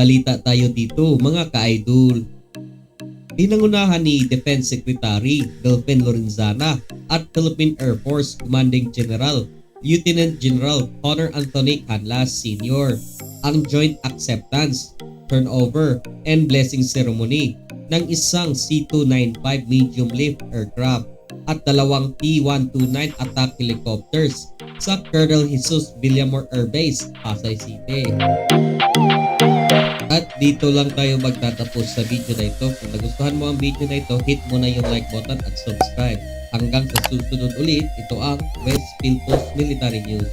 balita tayo dito mga ka-idol. Pinangunahan ni Defense Secretary Delfin Lorenzana at Philippine Air Force Commanding General Lieutenant General Connor Anthony Canlas Sr. ang joint acceptance, turnover, and blessing ceremony ng isang C295 medium lift aircraft at dalawang T129 Attack Helicopters sa Colonel Jesus Villamour Airbase Pasay City. At dito lang tayo magtatapos sa video na ito. Kung nagustuhan mo ang video na ito, hit mo na yung like button at subscribe. Hanggang sa susunod ulit, ito ang West Philippines Military News.